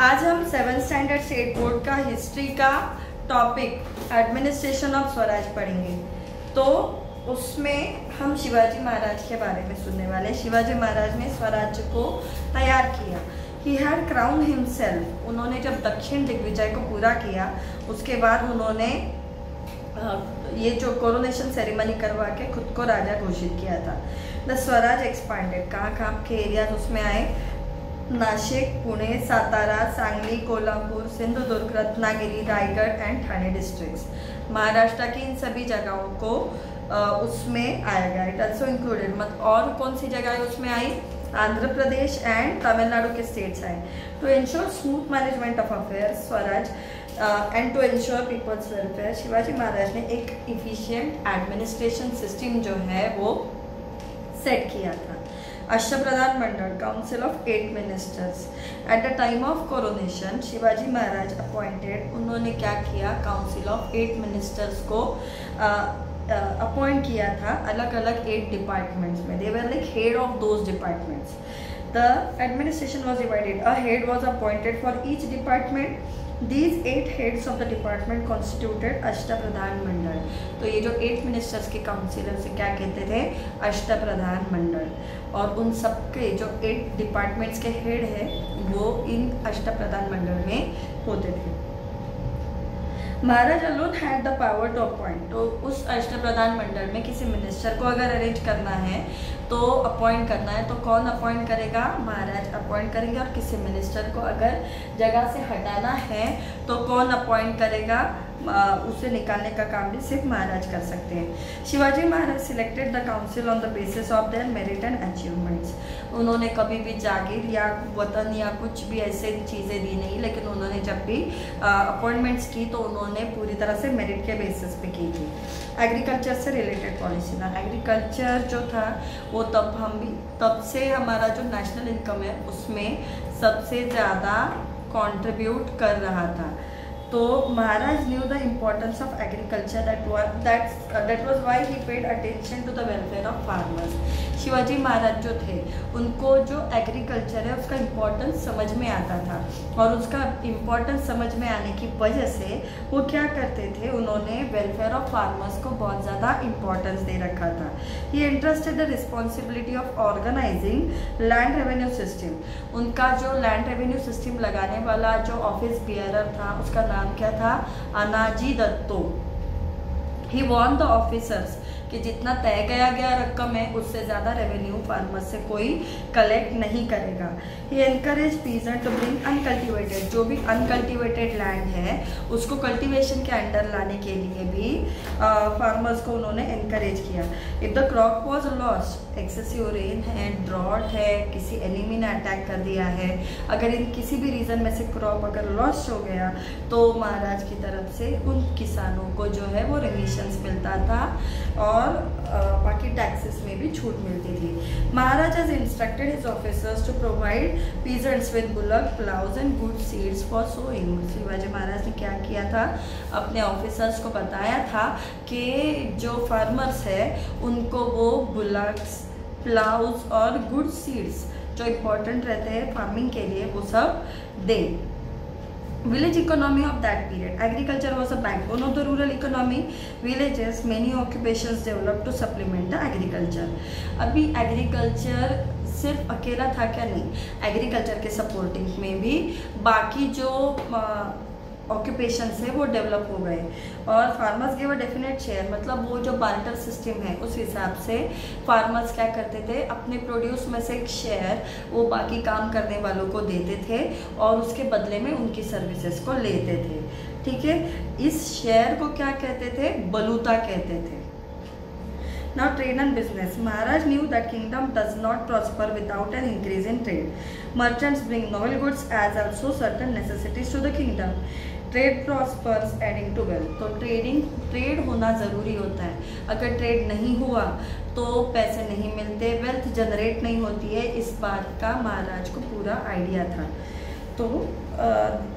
आज हम 7th standard state board का हिस्ट्री का टॉपिक एडमिनिस्ट्रेशन ऑफ स्वराज पढ़ेंगे। तो उसमें हम शिवाजी महाराज के बारे में सुनने वाले। शिवाजी महाराज ने स्वराज्य को तैयार किया। He had crown himself. उन्होंने जब दक्षिण दिग्विजय को पूरा किया उसके बाद उन्होंने ये जो कोरोनेशन सेरेमनी करवा के खुद को राजा घोषित किया था। The Swaraj expanded. कहाँ के एरियाज उसमें आए? Nashik, Pune, Satara, Sangli, Kolhapur, Sindhudurg, Ratnagiri, Raigad and Thane districts. महाराष्ट्र की इन सभी जगहों को उसमें आया गया। इट ऑल्सो इंक्लूडेड और कौन सी जगह उसमें आई? आंध्र प्रदेश एंड तमिलनाडु के स्टेट्स आए। To ensure smooth management of affairs Swaraj and to ensure people's welfare, Shivaji Maharaj ने एक इफिशिएंट एडमिनिस्ट्रेशन सिस्टम जो है वो सेट किया था। Ashtapradhan Mandal, council of 8 ministers. At the time of coronation Shivaji Maharaj appointed, उन्होंने क्या किया? काउंसिल ऑफ 8 मिनिस्टर्स को अपॉइंट किया था अलग अलग 8 डिपार्टमेंट्स में। They were like head of those departments. The administration was divided. A head was appointed for each department. These 8 heads of the department constituted Ashtapradhan Mandal. तो ये जो 8 मिनिस्टर्स के काउंसिलर से क्या कहते थे? अष्टप्रधान मंडल। और उन सब के जो 8 डिपार्टमेंट्स के हेड है वो इन अष्टप्रधान मंडल में होते थे। Maharaj alone had the power to appoint. तो उस अष्टप्रधान मंडल में किसी मिनिस्टर को अगर अरेंज करना है तो अपॉइंट करना है तो कौन अपॉइंट करेगा? महाराज अपॉइंट करेंगे। और किसी मिनिस्टर को अगर जगह से हटाना है तो कौन अपॉइंट करेगा? उसे निकालने का काम भी सिर्फ महाराज कर सकते हैं। Shivaji Maharaj selected the council on the basis of their merit and achievements. उन्होंने कभी भी जागीर या वतन या कुछ भी ऐसे चीज़ें दी नहीं, लेकिन उन्होंने जब भी अपॉइंटमेंट्स की तो उन्होंने पूरी तरह से मेरिट के बेसिस पे की थी। एग्रीकल्चर से रिलेटेड पॉलिसी था। एग्रीकल्चर जो था वो तब से हमारा जो नेशनल इनकम है उसमें सबसे ज़्यादा कंट्रीब्यूट कर रहा था। तो Maharaj knew the importance of agriculture. That was why he paid attention to the welfare of farmers. Shivaji Maharaj जो थे उनको जो एग्रीकल्चर है उसका इम्पोर्टेंस समझ में आता था, और उसका इम्पोर्टेंस समझ में आने की वजह से वो क्या करते थे? उन्होंने वेलफेयर ऑफ फार्मर्स को बहुत ज़्यादा इम्पोर्टेंस दे रखा था। He interested the responsibility of organising land revenue system. उनका जो लैंड रेवेन्यू सिस्टम लगाने वाला जो ऑफिस बियरर था उसका नाम क्या था? अनाजी दत्तो। ही वॉर्न द ऑफिसर्स कि जितना तय किया गया रकम है उससे ज़्यादा रेवेन्यू फार्मर्स से कोई कलेक्ट नहीं करेगा। He encourage peasant to bring uncultivated, जो भी अनकल्टिवेटेड लैंड है उसको कल्टिवेशन के अंडर लाने के लिए भी फार्मर्स को उन्होंने एनकरेज किया। If the crop was lost, excessive rain है, ड्रॉट है, किसी एनिमी ने अटैक कर दिया है, अगर इन किसी भी रीज़न में से क्रॉप अगर लॉस्ट हो गया तो महाराज की तरफ से उन किसानों को जो है वो रेमिशंस मिलता था और बाकी टैक्सेस में भी छूट मिलती थी। Maharaj has instructed his officers to provide peasants with bullock, ploughs and good seeds for sowing. Shivaji Maharaj ने क्या किया था? अपने ऑफिसर्स को बताया था कि जो फार्मर्स है उनको वो बुलक्स, प्लाउज और गुड सीड्स जो इम्पोर्टेंट रहते हैं फार्मिंग के लिए वो सब दे। Village economy of that period. Agriculture was a backbone of the rural economy. Villages, many occupations developed to supplement the agriculture. अभी एग्रीकल्चर सिर्फ अकेला था क्या? नहीं, एग्रीकल्चर के सपोर्टिंग में भी बाकी जो ऑक्यूपेशंस है वो डेवलप हो गए और farmers give a definite share. मतलब वो जो बार्टर सिस्टम है उस हिसाब से फार्मर्स क्या करते थे? अपने प्रोड्यूस में से एक शेयर वो बाकी काम करने वालों को देते थे और उसके बदले में उनकी सर्विसेज को लेते थे। ठीक है, इस शेयर को क्या कहते थे? बलूता कहते थे। Now trade and business. Maharaj knew that kingdom does not prosper without an increase in trade. Merchants bring novel goods as also certain necessities to the kingdom. Trade prospers adding to wealth. तो trade होना ज़रूरी होता है। अगर trade नहीं हुआ तो पैसे नहीं मिलते, वेल्थ जनरेट नहीं होती है। इस बात का महाराज को पूरा आइडिया था। तो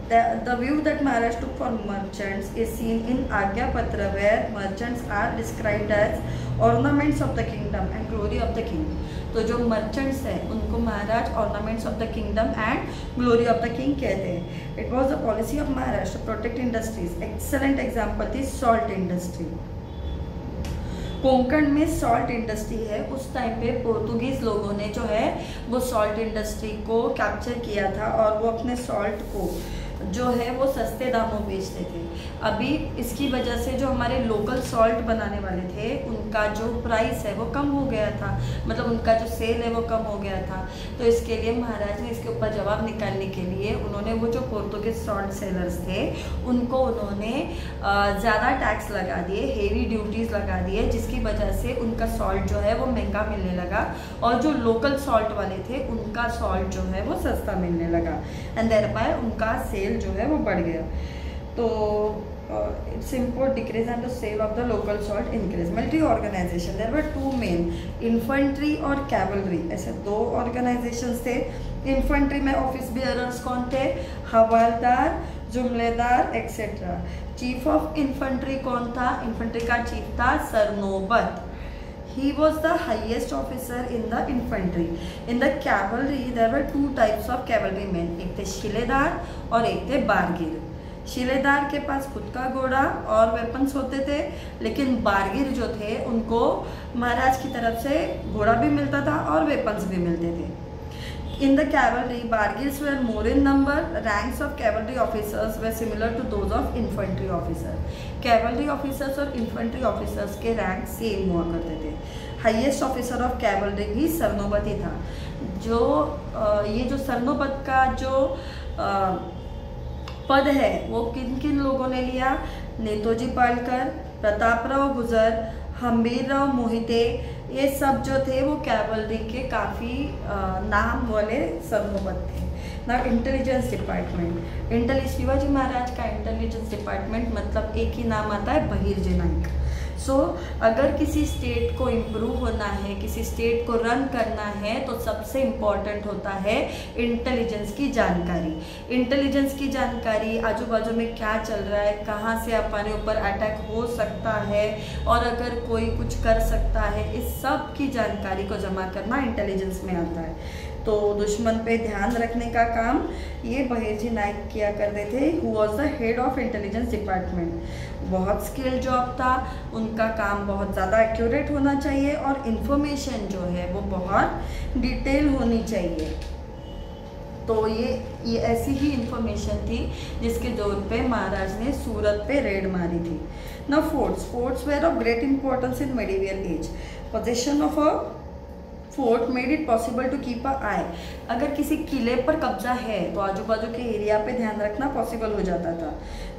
the view that Maharaj took for merchants is seen in Agya Patra, where merchants are described as ornaments of the kingdom and glory of the king. तो जो मर्चेंट्स हैं उनको Maharaj ornaments of the kingdom and glory of the king कहते हैं। It was the policy of Maharashtra protect industries. Excellent example थी salt industry. Konkan में salt industry है। उस टाइम पे पोर्तुगीज लोगों ने जो है वो सॉल्ट इंडस्ट्री को कैप्चर किया था और वो अपने सॉल्ट को जो है वो सस्ते दामों बेचते थे। अभी इसकी वजह से जो हमारे लोकल सॉल्ट बनाने वाले थे उनका जो प्राइस है वो कम हो गया था, मतलब उनका जो सेल है वो कम हो गया था। तो इसके लिए महाराज ने इसके ऊपर जवाब निकालने के लिए उन्होंने वो जो पोर्तुगीज सॉल्ट सेलर्स थे उनको उन्होंने ज़्यादा टैक्स लगा दिए, हेवी ड्यूटीज़ लगा दिए, जिसकी वजह से उनका सॉल्ट जो है वो महंगा मिलने लगा और जो लोकल सॉल्ट वाले थे उनका सॉल्ट जो है वो सस्ता मिलने लगा एंड देयर बाय उनका सेल जो है वो बढ़ गया। तो its import decrease and the sale of the local salt increase. Military organization, there were two main, infantry और cavalry, ऐसे दो organizations थे। infantry में office bearers कौन थे? हवलदार, जुमलेदार एक्सेट्रा। चीफ ऑफ इन्फेंट्री कौन था? इन्फेंट्री का चीफ था Sarnobat. He was the highest officer in the infantry. In the cavalry there were two types of cavalrymen. एक थे शिलेदार और एक थे बारगीर। शिलेदार के पास खुद का घोड़ा और वेपन्स होते थे, लेकिन बारगीर जो थे उनको महाराज की तरफ से घोड़ा भी मिलता था और वेपन्स भी मिलते थे। In the cavalry, bargirs were more in number. Ranks of cavalry officers were similar to those of infantry officers. Cavalry officers और infantry officers के रैंक सेम हुआ करते थे। हाईएस्ट ऑफिसर ऑफ कैवलरी भी सरनोबत ही था। जो ये जो सरनोबत का जो पद है वो किन किन लोगों ने लिया? नेतोजी पालकर, प्रतापराव गुजर, हम्बीरराव मोहिते, ये सब जो थे वो कैवलरी के काफ़ी नाम वाले सरनोबत थे। ना इंटेलिजेंस डिपार्टमेंट, शिवाजी महाराज का इंटेलिजेंस डिपार्टमेंट मतलब एक ही नाम आता है बहिर्जे नायक। सो अगर किसी स्टेट को इम्प्रूव होना है, किसी स्टेट को रन करना है तो सबसे इम्पॉर्टेंट होता है इंटेलिजेंस की जानकारी। इंटेलिजेंस की जानकारी, आजू बाजू में क्या चल रहा है, कहाँ से हमारे ऊपर अटैक हो सकता है और अगर कोई कुछ कर सकता है, इस सब की जानकारी को जमा करना इंटेलिजेंस में आता है। तो दुश्मन पे ध्यान रखने का काम ये बहिर्जी नायक किया करते थे, who was the head of intelligence department. बहुत स्किल जॉब था, उनका काम बहुत ज़्यादा एक्यूरेट होना चाहिए और इन्फॉर्मेशन जो है वो बहुत डिटेल होनी चाहिए। तो ये ऐसी ही इंफॉर्मेशन थी जिसके जोर पे महाराज ने सूरत पे रेड मारी थी। ना forts were of great importance in medieval age. Position of a fort made it possible to keep a eye. अगर किसी किले पर कब्जा है तो आजू बाजू के एरिया पे ध्यान रखना पॉसिबल हो जाता था।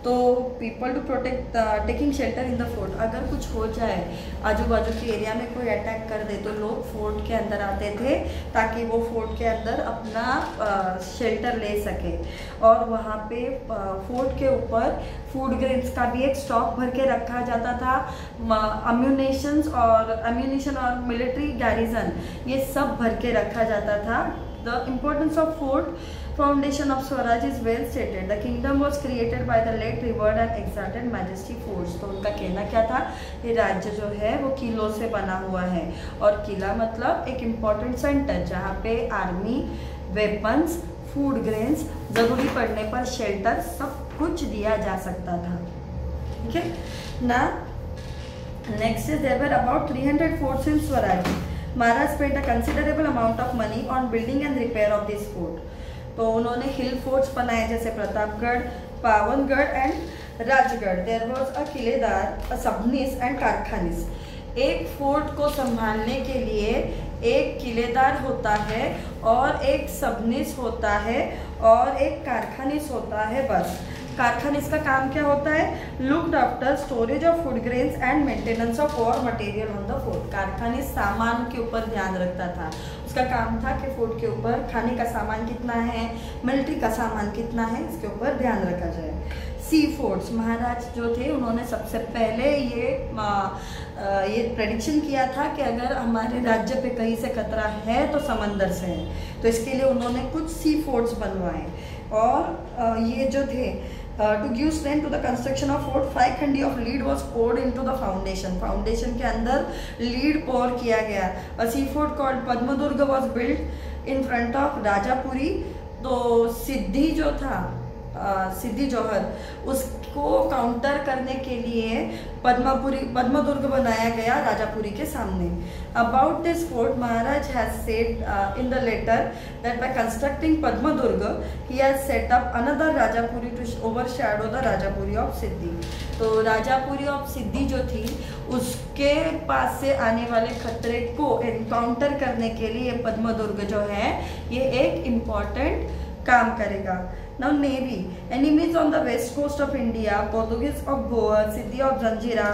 तो people to protect taking shelter in the fort, अगर कुछ हो जाए आजू बाजू के एरिया में कोई अटैक कर दे तो लोग फोर्ट के अंदर आते थे ताकि वो फोर्ट के अंदर अपना शेल्टर ले सके। और वहाँ पे फोर्ट के ऊपर फूड ग्रेन्स का भी एक स्टॉक भर के रखा जाता था। अम्यूनिशन और मिलिट्री गैरिजन ये सब भर के रखा जाता था। The importance of fort foundation of Swaraj is well stated. The kingdom was created by the late revered and exalted majesty force. तो उनका कहना क्या था? ये राज्य जो है वो किलों से बना हुआ है और किला मतलब एक इम्पॉर्टेंट सेंटर जहाँ पे आर्मी, वेपन्स, फूड ग्रेन्स, ज़रूरी पड़ने पर शेल्टर सब कुछ दिया जा सकता था। ठीक है ना। Next is there were about 300 forts in Swaraj. Maharaj spent a considerable amount of money on building and repair of this fort. तो उन्होंने हिल फोर्ट्स बनाए जैसे Pratapgad, Pavangad and Rajgad. There was a killedar, a sabnis and karkhanis. एक फोर्ट को संभालने के लिए एक किलेदार होता है और एक सबनीस होता है और एक कारखानिस होता है। बस कारखानिस का काम क्या होता है? Looked after storage of food grains and maintenance of war material on the fort. Karkhanis सामान के ऊपर ध्यान रखता था। उसका काम था कि फोर्ट के ऊपर खाने का सामान कितना है, मिलिट्री का सामान कितना है, इसके ऊपर ध्यान रखा जाए। सी फोर्ट्स, महाराज जो थे उन्होंने सबसे पहले ये प्रेडिक्शन किया था कि अगर हमारे राज्य पे कहीं से खतरा है तो समंदर से है, तो इसके लिए उन्होंने कुछ सी फोर्ट्स बनवाए। और ये जो थे to give strength to the construction of fort, 5 khandi of lead was poured into the foundation. Foundation के अंदर lead pour किया गया. A sea fort called Padmadurga was built in front of Rajapuri. तो सिद्धि जो था, सिद्धि जौहर, उसको काउंटर करने के लिए पद्मदुर्ग बनाया गया राजापुरी के सामने. About this fort Maharaj has said in the letter that by constructing Padmadurg he has set up another Rajapuri to overshadow the Rajapuri of Siddi. तो राजापुरी ऑफ सिद्धि जो थी उसके पास से आने वाले खतरे को एनकाउंटर करने के लिए पद्मदुर्ग जो है ये एक इम्पॉर्टेंट काम करेगा. Now Navy, enemies on the west coast of India, Portuguese of Goa, Siddhi of Zanjira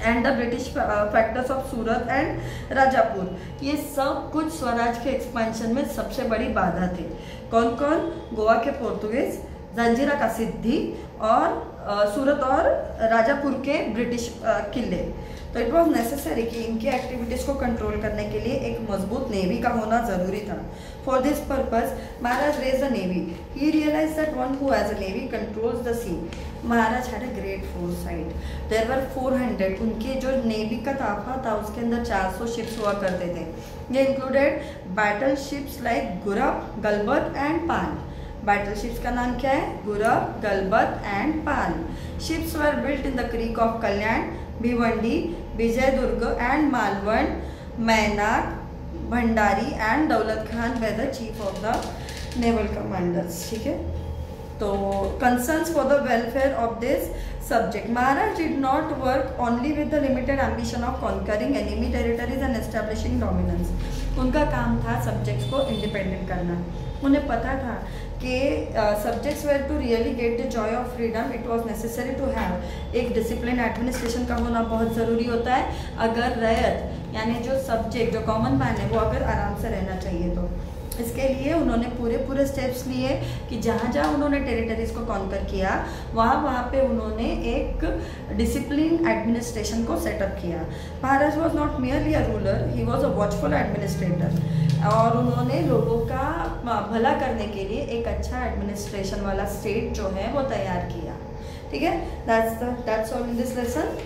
and the British factors of Surat and Rajapur. ये सब कुछ स्वराज के एक्सपेंशन में सबसे बड़ी बाधा थे. कौन कौन? गोवा के पोर्तुगीज, जंजीरा का सिद्धि और सूरत और राजापुर के ब्रिटिश किले. तो इट वॉज नेसेसरी कि इनकी एक्टिविटीज़ को कंट्रोल करने के लिए एक मजबूत नेवी का होना ज़रूरी था. For this purpose Maharaj raise the navy. He realize that one who has a navy controls the sea. Maharaj had a great foresight. There were 400. उनके जो नेवी का ताफा था उसके अंदर 400 शिप्स हुआ करते थे. ये included battle ships like gurab, galbat and pal. Battle ships का नाम क्या है? Gurab, galbat and pal. Ships were built in the creek of Kalyan, Bhiwandi, Vijaydurg and Malvan, Mainak, Bhandari and Daulat Khan were the chief of the naval commanders. ठीक है. तो concerns for the welfare of this subject. Maharaj did not work only with the limited ambition of conquering enemy territories and establishing dominance. उनका काम था subjects को independent करना. उन्हें पता था कि subjects were to really get the joy of freedom it was necessary to have एक डिसिप्लिन एडमिनिस्ट्रेशन का होना बहुत ज़रूरी होता है. अगर रैयत यानी जो सब्जेक्ट जो कॉमन मैन है वो अगर आराम से रहना चाहिए तो इसके लिए उन्होंने पूरे स्टेप्स लिए कि जहाँ जहाँ उन्होंने टेरिटरीज को कॉन्कर किया वहाँ पे उन्होंने एक डिसिप्लिन एडमिनिस्ट्रेशन को सेटअप किया. Maharaj was not merely a ruler, he was a watchful administrator. और उन्होंने लोगों का भला करने के लिए एक अच्छा एडमिनिस्ट्रेशन वाला स्टेट जो है वो तैयार किया. ठीक है. That's all in this lesson.